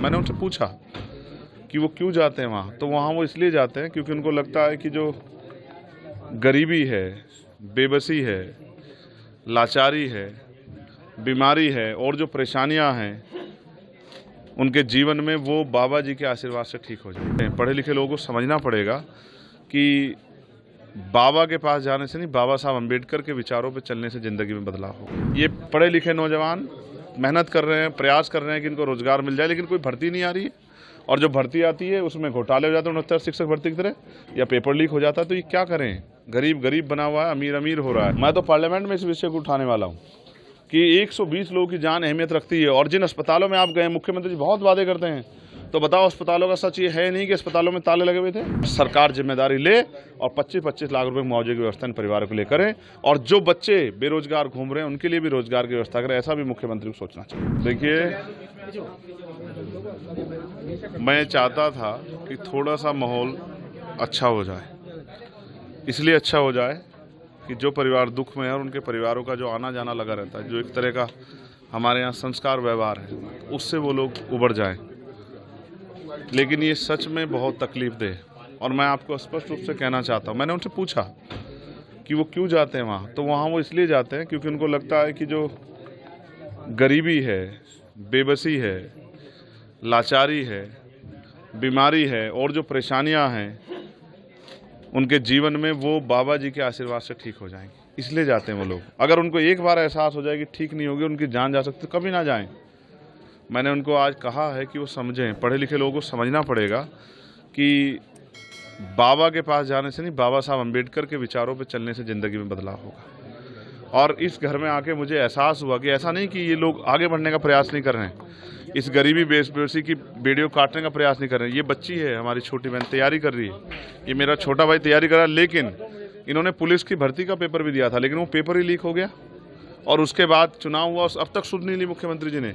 मैंने उनसे पूछा कि वो क्यों जाते हैं वहाँ, तो वहाँ वो इसलिए जाते हैं क्योंकि उनको लगता है कि जो गरीबी है, बेबसी है, लाचारी है, बीमारी है और जो परेशानियाँ हैं उनके जीवन में, वो बाबा जी के आशीर्वाद से ठीक हो जाते हैं। पढ़े लिखे लोगों को समझना पड़ेगा कि बाबा के पास जाने से नहीं, बाबा साहब अम्बेडकर के विचारों पे चलने से ज़िंदगी में बदलाव हो। ये पढ़े लिखे नौजवान मेहनत कर रहे हैं, प्रयास कर रहे हैं कि इनको रोज़गार मिल जाए, लेकिन कोई भर्ती नहीं आ रही है, और जो भर्ती आती है उसमें घोटाले हो जाते हैं 69 शिक्षक भर्ती की तरह, या पेपर लीक हो जाता है। तो ये क्या करें? गरीब गरीब बना हुआ है, अमीर अमीर हो रहा है। मैं तो पार्लियामेंट में इस विषय को उठाने वाला हूँ कि 120 लोगों की जान अहमियत रखती है। और जिन अस्पतालों में आप गए, मुख्यमंत्री जी बहुत वादे करते हैं, तो बताओ अस्पतालों का सच ये है नहीं कि अस्पतालों में ताले लगे हुए थे? सरकार जिम्मेदारी ले और 25-25 लाख रुपए मुआवजे की व्यवस्था इन परिवारों के लिए करें, और जो बच्चे बेरोजगार घूम रहे हैं उनके लिए भी रोजगार की व्यवस्था करें। ऐसा भी मुख्यमंत्री को सोचना चाहिए। देखिए, मैं चाहता था कि थोड़ा सा माहौल अच्छा हो जाए, इसलिए अच्छा हो जाए कि जो परिवार दुख में है और उनके परिवारों का जो आना जाना लगा रहता है, जो एक तरह का हमारे यहाँ संस्कार व्यवहार है, उससे वो लोग उबर जाएं। लेकिन ये सच में बहुत तकलीफ दे, और मैं आपको स्पष्ट रूप से कहना चाहता हूँ, मैंने उनसे पूछा कि वो क्यों जाते हैं वहाँ, तो वहाँ वो इसलिए जाते हैं क्योंकि उनको लगता है कि जो गरीबी है, बेबसी है, लाचारी है, बीमारी है और जो परेशानियाँ हैं उनके जीवन में, वो बाबा जी के आशीर्वाद से ठीक हो जाएंगी, इसलिए जाते हैं वो लोग। अगर उनको एक बार एहसास हो जाए कि ठीक नहीं होगी, उनकी जान जा सकती, तो कभी ना जाएं। मैंने उनको आज कहा है कि वो समझें, पढ़े लिखे लोगों को समझना पड़ेगा कि बाबा के पास जाने से नहीं, बाबा साहब अम्बेडकर के विचारों पे चलने से ज़िंदगी में बदलाव होगा। और इस घर में आके मुझे एहसास हुआ कि ऐसा नहीं कि ये लोग आगे बढ़ने का प्रयास नहीं कर रहे हैं, इस गरीबी बेबसी की बेड़ियों काटने का प्रयास नहीं कर रहे हैं। ये बच्ची है, हमारी छोटी बहन तैयारी कर रही है, ये मेरा छोटा भाई तैयारी कर रहा है, लेकिन इन्होंने पुलिस की भर्ती का पेपर भी दिया था, लेकिन वो पेपर ही लीक हो गया, और उसके बाद चुनाव हुआ। अब तक सुध नहीं ली मुख्यमंत्री जी ने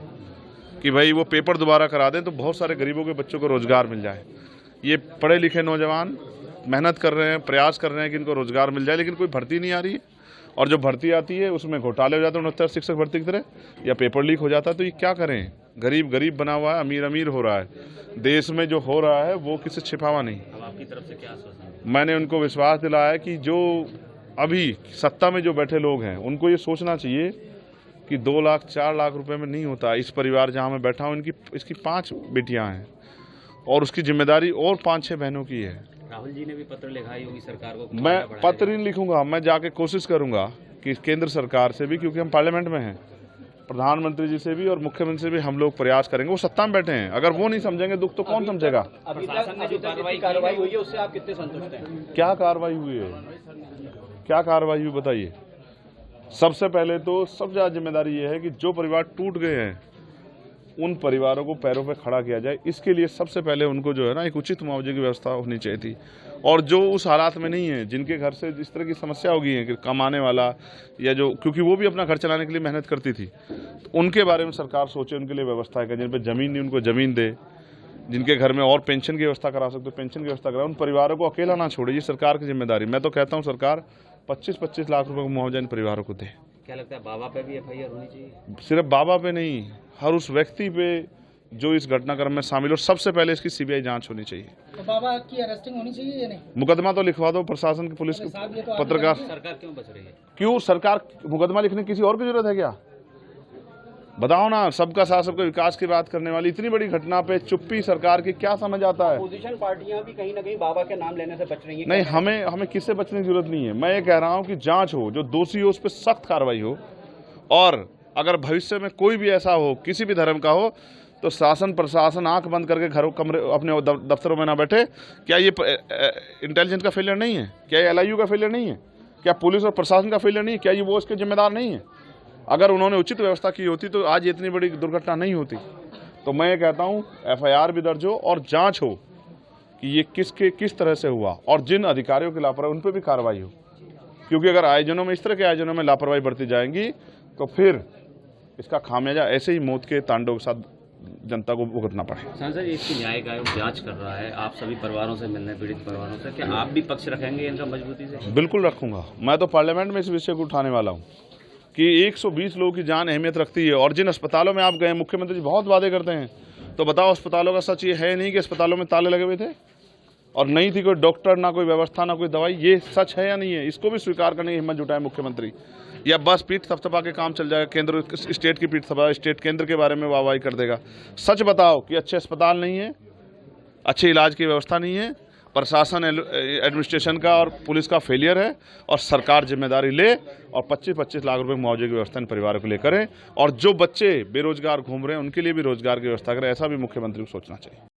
कि भाई वो पेपर दोबारा करा दें तो बहुत सारे गरीबों के बच्चों को रोजगार मिल जाए। ये पढ़े लिखे नौजवान मेहनत कर रहे हैं, प्रयास कर रहे हैं कि इनको रोजगार मिल जाए, लेकिन कोई भर्ती नहीं आ रही है, और जो भर्ती आती है उसमें घोटाले हो जाते हैं 69 शिक्षक भर्ती की तरह, या पेपर लीक हो जाता है। तो ये क्या करें? गरीब गरीब बना हुआ है, अमीर अमीर हो रहा है। देश में जो हो रहा है वो किसी छिपावा नहीं। अब आपकी तरफ से क्या आश्वासन? मैंने उनको विश्वास दिलाया कि जो अभी सत्ता में जो बैठे लोग हैं उनको ये सोचना चाहिए कि 2 लाख 4 लाख रुपए में नहीं होता। इस परिवार जहाँ मैं बैठा हूँ, इसकी 5 बेटियाँ हैं, और उसकी जिम्मेदारी और 5-6 बहनों की है। राहुल जी ने भी पत्र लिखा है योगी सरकार को। मैं पत्र नहीं लिखूंगा, मैं जाके कोशिश करूंगा कि केंद्र सरकार से भी, क्योंकि हम पार्लियामेंट में हैं, प्रधानमंत्री जी से भी और मुख्यमंत्री से भी हम लोग प्रयास करेंगे। वो सत्ता में बैठे हैं, अगर वो नहीं समझेंगे दुख तो कौन समझेगा? अभी प्रशासन ने जो कार्रवाई हुई है उससे आप कितने संतुष्ट हैं? क्या कार्रवाई हुई है? क्या कार्रवाई हुई बताइए? सबसे पहले तो सबसे ज़्यादा जिम्मेदारी ये है कि जो परिवार टूट गए हैं उन परिवारों को पैरों पे खड़ा किया जाए। इसके लिए सबसे पहले उनको जो है ना, एक उचित मुआवजे की व्यवस्था होनी चाहिए थी। और जो उस हालात में नहीं है, जिनके घर से इस तरह की समस्या हो गई है कि कमाने वाला, या जो, क्योंकि वो भी अपना घर चलाने के लिए मेहनत करती थी, तो उनके बारे में सरकार सोचे, उनके लिए व्यवस्था है। जिन पर ज़मीन नहीं उनको ज़मीन दे, जिनके घर में और पेंशन की व्यवस्था करा सकते पेंशन की व्यवस्था कराए। उन परिवारों को अकेला ना छोड़े, ये सरकार की जिम्मेदारी। मैं तो कहता हूँ सरकार 25-25 लाख रुपए का मुआवजा इन परिवारों को दे। क्या लगता है बाबा पे भी एफआईआर होनी चाहिए? सिर्फ बाबा पे नहीं, हर उस व्यक्ति पे जो इस घटनाक्रम में शामिल हो। सबसे पहले इसकी सीबीआई जांच होनी चाहिए। तो बाबा की अरेस्टिंग होनी चाहिए या नहीं? मुकदमा तो लिखवा दो, प्रशासन की, पुलिस की, पत्रकार। सरकार क्यों बच रही है? क्यों सरकार मुकदमा लिखने की किसी और की जरूरत है क्या? बताओ ना। सबका साथ सबका विकास की बात करने वाली इतनी बड़ी घटना पे चुप्पी सरकार की, क्या समझ आता है? अपोजिशन पार्टियां भी कहीं ना कहीं बाबा के नाम लेने से बच रही हैं। नहीं, हमें किससे बचने की जरूरत नहीं है। मैं ये कह रहा हूँ कि जांच हो, जो दोषी हो उस पर सख्त कार्रवाई हो, और अगर भविष्य में कोई भी ऐसा हो, किसी भी धर्म का हो, तो शासन प्रशासन आंख बंद करके घरों कमरे अपने दफ्तरों में ना बैठे। क्या ये इंटेलिजेंस का फेलियर नहीं है? क्या ये LIU का फेलियर नहीं है? क्या पुलिस और प्रशासन का फेलियर नहीं है? क्या ये वो इसके जिम्मेदार नहीं है? अगर उन्होंने उचित व्यवस्था की होती तो आज इतनी बड़ी दुर्घटना नहीं होती। तो मैं ये कहता हूँ FIR भी दर्ज हो और जांच हो कि ये किस तरह से हुआ, और जिन अधिकारियों की लापरवाही उन पर भी कार्रवाई हो। क्योंकि अगर आयोजनों में, इस तरह के आयोजनों में लापरवाही बढ़ती जाएंगी तो फिर इसका खामियाजा ऐसे ही मौत के तांडव के साथ जनता को भुगतना पड़े। सांसद, इसकी न्यायिक आयोग जांच कर रहा है, आप सभी परिवारों से मिलने, पीड़ित परिवारों से, क्या आप भी पक्ष रखेंगे इनका मजबूती से? बिल्कुल रखूंगा। मैं तो पार्लियामेंट में इस विषय को उठाने वाला हूँ कि 120 लोगों की जान अहमियत रखती है। और जिन अस्पतालों में आप गए, मुख्यमंत्री जी बहुत वादे करते हैं, तो बताओ अस्पतालों का सच ये है नहीं कि अस्पतालों में ताले लगे हुए थे और नहीं थी कोई डॉक्टर, ना कोई व्यवस्था, ना कोई दवाई? ये सच है या नहीं है? इसको भी स्वीकार करने की हिम्मत जुटाए मुख्यमंत्री, या बस पीठ थपथपा के काम चल जाएगा, केंद्र स्टेट की पीठ थपथपा, स्टेट केंद्र के बारे में वाहवाही कर देगा। सच बताओ कि अच्छे अस्पताल नहीं है, अच्छे इलाज की व्यवस्था नहीं है, प्रशासन एडमिनिस्ट्रेशन का और पुलिस का फेलियर है, और सरकार जिम्मेदारी ले और 25-25 लाख रुपए मुआवजे की व्यवस्था इन परिवारों के लिए करे, और जो बच्चे बेरोजगार घूम रहे हैं उनके लिए भी रोजगार की व्यवस्था करें। ऐसा भी मुख्यमंत्री को सोचना चाहिए।